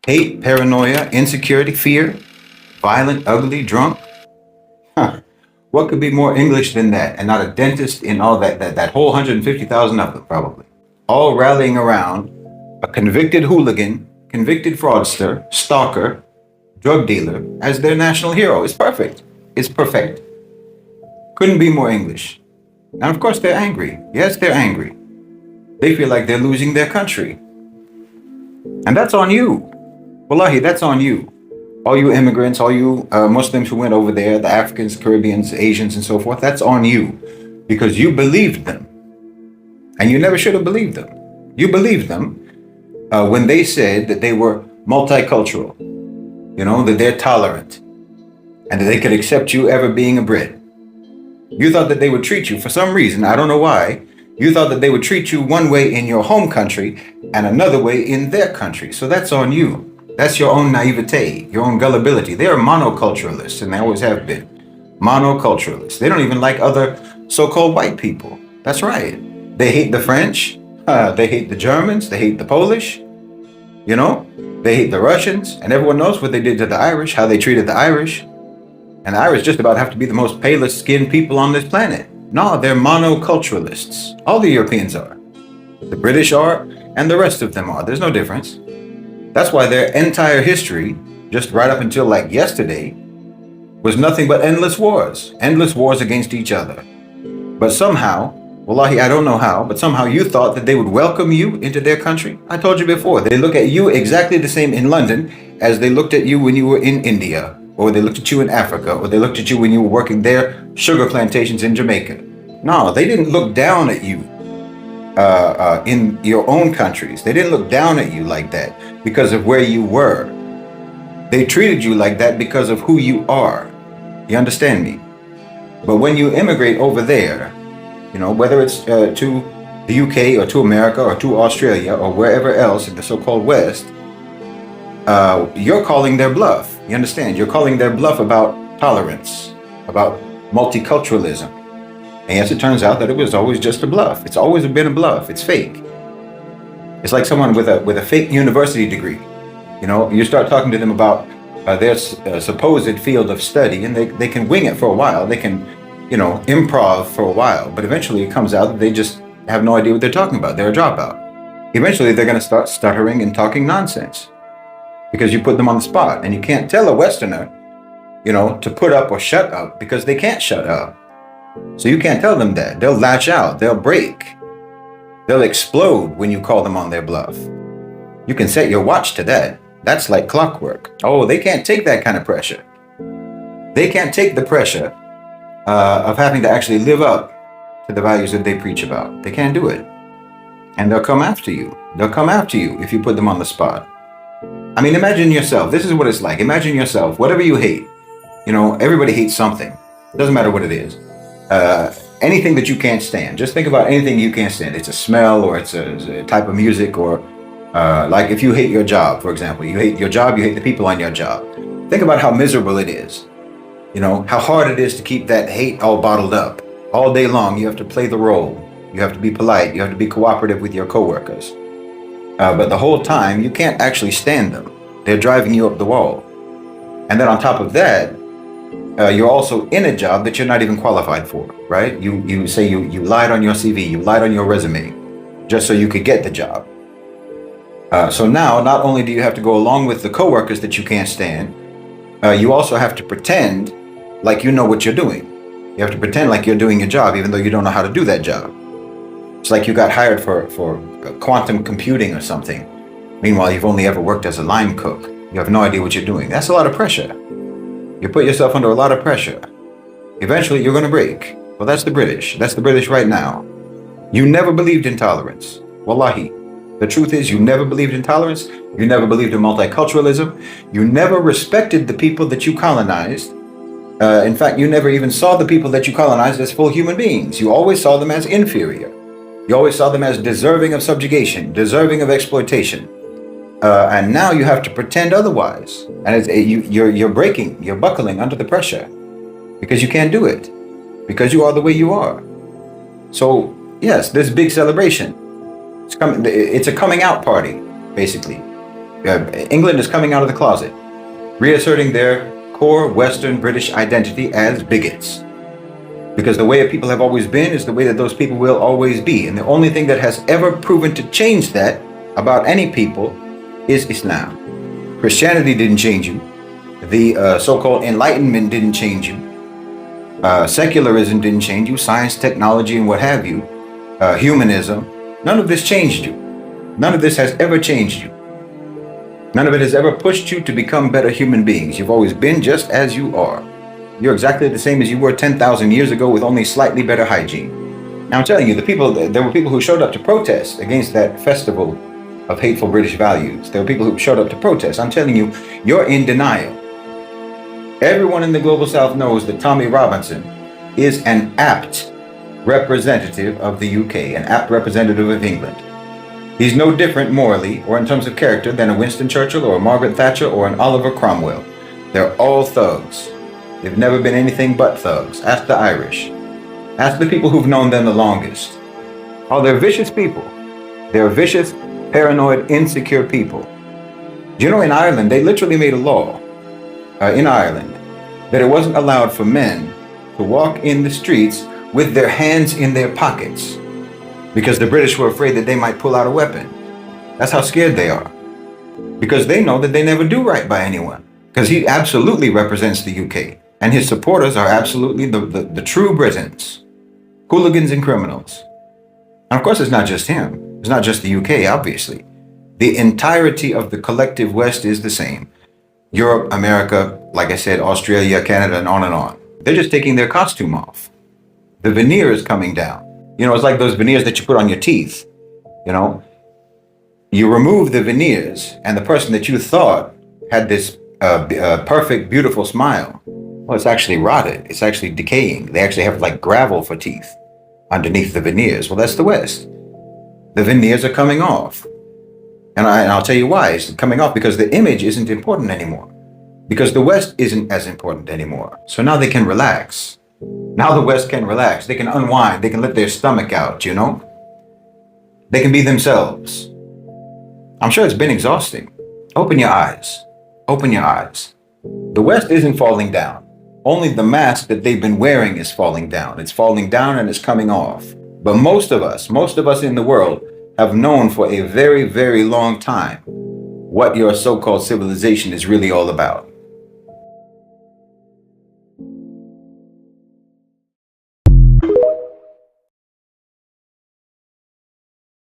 Hate, paranoia, insecurity, fear, violent, ugly, drunk. Huh. What could be more English than that? And not a dentist in all that whole 150,000 of them, probably. All rallying around a convicted hooligan, convicted fraudster, stalker, drug dealer as their national hero. It's perfect. It's perfect. Couldn't be more English. And of course, they're angry. Yes, they're angry. They feel like they're losing their country. And that's on you. Wallahi, that's on you. All you immigrants, all you Muslims who went over there, the Africans, Caribbeans, Asians, and so forth, that's on you. Because you believed them. And you never should have believed them. You believed them when they said that they were multicultural, that they're tolerant, and that they could accept you ever being a Brit. You thought that they would treat you, for some reason, I don't know why, you thought that they would treat you one way in your home country and another way in their country. So that's on you. That's your own naivete, your own gullibility. They are monoculturalists, and they always have been. Monoculturalists. They don't even like other so-called white people. That's right. They hate the French. They hate the Germans. They hate the Polish. They hate the Russians. And everyone knows what they did to the Irish, how they treated the Irish. And the Irish just about have to be the most palest skinned people on this planet. No, they're monoculturalists. All the Europeans are. The British are, and the rest of them are. There's no difference. That's why their entire history, just right up until like yesterday, was nothing but endless wars against each other. But somehow, wallahi, I don't know how, but somehow you thought that they would welcome you into their country. I told you before, they look at you exactly the same in London as they looked at you when you were in India, or they looked at you in Africa, or they looked at you when you were working their sugar plantations in Jamaica. No, they didn't look down at you in your own countries. They didn't look down at you like that because of where you were. They treated you like that because of who you are. You understand me? But when you immigrate over there, whether it's to the UK or to America or to Australia or wherever else in the so-called West, you're calling their bluff. You understand? You're calling their bluff about tolerance, about multiculturalism. And yes, it turns out that it was always just a bluff. It's always been a bluff. It's fake. It's like someone with a fake university degree. You start talking to them about their supposed field of study, and they can wing it for a while. They can, improv for a while. But eventually it comes out that they just have no idea what they're talking about. They're a dropout. Eventually they're going to start stuttering and talking nonsense because you put them on the spot. And you can't tell a Westerner, to put up or shut up because they can't shut up. So you can't tell them that. They'll lash out. They'll break. They'll explode when you call them on their bluff. You can set your watch to that. That's like clockwork. Oh, they can't take that kind of pressure. They can't take the pressure of having to actually live up to the values that they preach about. They can't do it. And they'll come after you. They'll come after you if you put them on the spot. I mean, imagine yourself. This is what it's like. Imagine yourself. Whatever you hate. Everybody hates something. It doesn't matter what it is. Anything that you can't stand. Just think about anything you can't stand. It's a smell, or it's a type of music, or like if you hate your job, for example. You hate your job, you hate the people on your job. Think about how miserable it is. How hard it is to keep that hate all bottled up. All day long, you have to play the role. You have to be polite. You have to be cooperative with your coworkers. But the whole time, you can't actually stand them. They're driving you up the wall. And then on top of that, you're also in a job that you're not even qualified for, right? You say you lied on your CV, you lied on your resume, just so you could get the job. So now, not only do you have to go along with the coworkers that you can't stand, you also have to pretend like you know what you're doing. You have to pretend like you're doing your job, even though you don't know how to do that job. It's like you got hired for quantum computing or something. Meanwhile, you've only ever worked as a line cook. You have no idea what you're doing. That's a lot of pressure. You put yourself under a lot of pressure. Eventually, you're going to break. Well, that's the British. That's the British right now. You never believed in tolerance. Wallahi. The truth is, you never believed in tolerance. You never believed in multiculturalism. You never respected the people that you colonized. In fact, you never even saw the people that you colonized as full human beings. You always saw them as inferior. You always saw them as deserving of subjugation, deserving of exploitation. And now you have to pretend otherwise. And you're breaking, you're buckling under the pressure because you can't do it, because you are the way you are. So yes, this big celebration. It's a coming out party, basically. England is coming out of the closet, reasserting their core Western British identity as bigots. Because the way people have always been is the way that those people will always be. And the only thing that has ever proven to change that about any people is Islam. Christianity didn't change you. The so-called Enlightenment didn't change you. Secularism didn't change you. Science, technology, and what have you. Humanism. None of this changed you. None of this has ever changed you. None of it has ever pushed you to become better human beings. You've always been just as you are. You're exactly the same as you were 10,000 years ago with only slightly better hygiene. Now I'm telling you, there were people who showed up to protest against that festival of hateful British values. There were people who showed up to protest. I'm telling you, you're in denial. Everyone in the Global South knows that Tommy Robinson is an apt representative of the UK, an apt representative of England. He's no different morally or in terms of character than a Winston Churchill or a Margaret Thatcher or an Oliver Cromwell. They're all thugs. They've never been anything but thugs. Ask the Irish. Ask the people who've known them the longest. Oh, they're vicious people. They're vicious, paranoid, insecure people. Do you know in Ireland, they literally made a law in Ireland that it wasn't allowed for men to walk in the streets with their hands in their pockets because the British were afraid that they might pull out a weapon. That's how scared they are. Because they know that they never do right by anyone. Because he absolutely represents the UK. And his supporters are absolutely the true Britons. Hooligans and criminals. And of course, it's not just him. It's not just the UK, obviously. The entirety of the collective West is the same. Europe, America, like I said, Australia, Canada, and on and on. They're just taking their costume off. The veneer is coming down. You know, it's like those veneers that you put on your teeth. You know, you remove the veneers, and the person that you thought had this perfect, beautiful smile, well, it's actually rotted. It's actually decaying. They actually have like gravel for teeth underneath the veneers. Well, that's the West. The veneers are coming off. And I'll tell you why. It's coming off because the image isn't important anymore. Because the West isn't as important anymore. So now they can relax. Now the West can relax. They can unwind. They can let their stomach out, you know? They can be themselves. I'm sure it's been exhausting. Open your eyes. Open your eyes. The West isn't falling down. Only the mask that they've been wearing is falling down. It's falling down and it's coming off. But most of us in the world have known for a very, very long time what your so-called civilization is really all about.